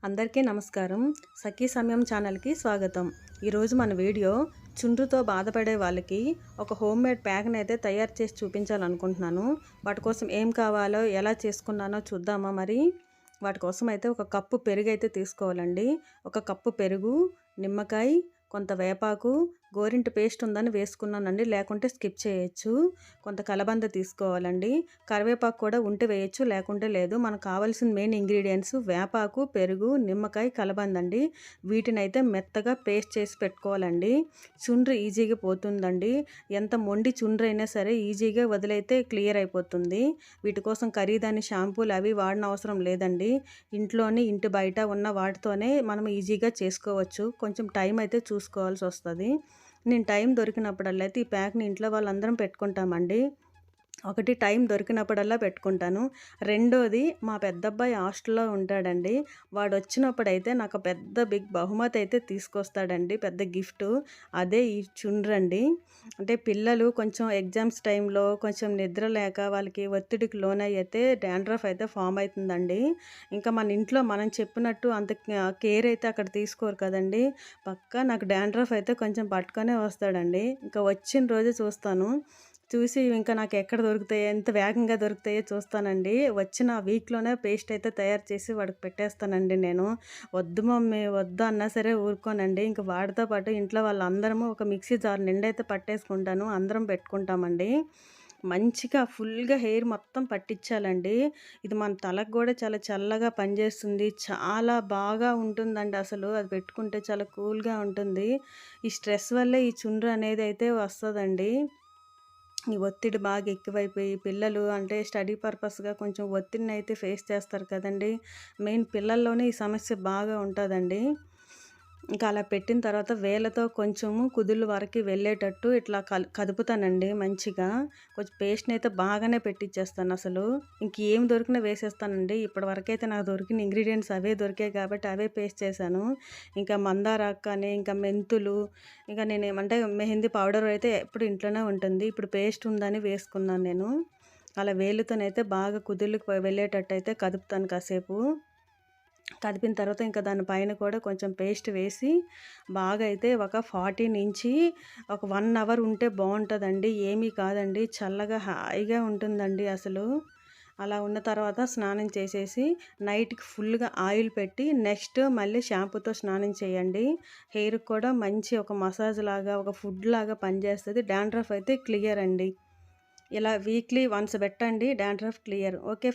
అందరికీ నమస్కారం. సఖీ సమయం ఛానల్‌కి స్వాగతం. ఈరోజు మన వీడియో చుండ్రుతో బాధపడే వాళ్ళకి ఒక హోమ్‌మేడ్ ప్యాక్‌నైతే తయారు చేసి చూపించాలనుకుంటున్నాను. వాటి కోసం ఏం కావాలో, ఎలా చేసుకున్నానో చూద్దామా మరి? వాటి కోసం అయితే ఒక కప్పు పెరుగైతే తీసుకోవాలండి. ఒక కప్పు పెరుగు, నిమ్మకాయ, కొంత వేపాకు, గోరింట పేస్ట్ ఉందని వేసుకున్నానండి. లేకుంటే స్కిప్ చేయొచ్చు. కొంత కలబంద తీసుకోవాలండి. కరివేపాకు కూడా ఉంటే వేయొచ్చు, లేకుంటే లేదు. మనకు కావాల్సిన మెయిన్ ఇంగ్రీడియంట్స్ వేపాకు, పెరుగు, నిమ్మకాయ, కలబంద అండి. వీటినైతే మెత్తగా పేస్ట్ చేసి పెట్టుకోవాలండి. చుండ్రు ఈజీగా పోతుందండి. ఎంత మొండి చుండ్రు అయినా సరే ఈజీగా వదిలైతే క్లియర్ అయిపోతుంది. వీటి కోసం ఖరీదైన షాంపూలు అవి వాడిన అవసరం లేదండి. ఇంట్లోనే ఇంటి బయట ఉన్న వాటితోనే మనం ఈజీగా చేసుకోవచ్చు. కొంచెం టైం అయితే చూసుకోవాల్సి వస్తుంది. నేను టైం దొరికినప్పుడల్లా అయితే ఈ ప్యాక్ని ఇంట్లో వాళ్ళందరం పెట్టుకుంటామండి. ఒకటి టైం దొరికినప్పుడల్లా పెట్టుకుంటాను. రెండోది మా పెద్దబ్బాయి హాస్టల్‌లో ఉంటాడండి. వాడొచ్చినప్పుడైతే నాకు పెద్ద బిగ్ బహుమతి అయితే తీసుకొస్తాడండి. పెద్ద గిఫ్టు. అదే ఈ చుండ్రండి. అంటే పిల్లలు కొంచెం ఎగ్జామ్స్ టైంలో కొంచెం నిద్ర లేక వాళ్ళకి ఒత్తిడికి లోనయ్యితే డాండ్రఫ్ అయితే ఫామ్ అయితుందండి. ఇంకా మన ఇంట్లో మనం చెప్పినట్టు అంత కేర్ అయితే అక్కడ తీసుకోరు కదండీ. పక్కా నాకు డాండ్రఫ్ అయితే కొంచెం పట్టుకొనే వస్తాడండి. ఇంకా వచ్చిన రోజే చూస్తాను. చూసి ఇంకా నాకెక్కడ దొరుకుతాయో, ఎంత వేగంగా దొరుకుతాయో చూస్తానండి. వచ్చిన వీక్‌లోనే పేస్ట్ అయితే తయారు చేసి వాడికి పెట్టేస్తానండి నేను. వద్దు మమ్మీ వద్దు అన్నా సరే ఊరుకోనండి. ఇంక వాడితో పాటు ఇంట్లో వాళ్ళందరము ఒక మిక్సీ జార్ నిండా అయితే పట్టేసుకుంటాను. అందరం పెట్టుకుంటామండి. మంచిగా ఫుల్‌గా హెయిర్ మొత్తం పట్టించాలండి. ఇది మన తలకు గూడా చాలా చల్లగా పనిచేస్తుంది. చాలా బాగా ఉంటుందండి అసలు. అది పెట్టుకుంటే చాలా కూల్‌గా ఉంటుంది. ఈ స్ట్రెస్ వల్లే ఈ చుండ్రు అనేదైతే వస్తదండి. ఈ ఒత్తిడి బాగా ఎక్కువైపోయి పిల్లలు అంటే స్టడీ పర్పస్‌గా కొంచెం ఒత్తిడినైతే ఫేస్ చేస్తారు కదండీ! మెయిన్ పిల్లల్లోనే ఈ సమస్య బాగా ఉంటదండి. ఇంకా అలా పెట్టిన తర్వాత వేళ్ళతో కొంచెము కుదుళ్ళ వరకి వెళ్ళేటట్టు ఇట్లా కదుపుతానండి మంచిగా. కొంచెం పేస్ట్‌నైతే బాగానే పెట్టిచ్చేస్తానసలు. ఇంకేం దొరికినా వేసేస్తానండి. ఇప్పటివరకైతే నాకు దొరికిన ఇంగ్రీడియెంట్స్ అవే దొరికాయి కాబట్టి అవే పేస్ట్ చేశాను. ఇంకా మందారాకు కానీ, ఇంకా మెంతులు, ఇంకా నేనేమంటే మెహందీ పౌడర్ అయితే ఎప్పుడు ఇంట్లోనే ఉంటుంది. ఇప్పుడు పేస్ట్ ఉందని వేసుకున్నాను నేను. అలా వేళ్ళతోనైతే బాగా కుదుళ్ళకి వెళ్ళేటట్టయితే కదుపుతాను కాసేపు. కదిపిన తర్వాత ఇంకా దాని పైన కూడా కొంచెం పేస్ట్ వేసి బాగా అయితే ఒక 40 నుంచి ఒక 1 అవర్ ఉంటే బావుంటదండి. ఏమీ కాదండి. చల్లగా హాయిగా ఉంటుందండి అసలు. అలా ఉన్న తర్వాత స్నానం చేసేసి నైట్‌కి ఫుల్‌గా ఆయిల్ పెట్టి నెక్స్ట్ మళ్ళీ షాంపూతో స్నానం చేయండి. హెయిర్‌కి కూడా మంచి ఒక మసాజ్ లాగా, ఒక ఫుడ్ లాగా పనిచేస్తది. డాండ్రఫ్ అయితే క్లియర్ అండి. ఇలా వీక్లీ వన్స్ పెట్టండి. Dandruff clear. ఓకే.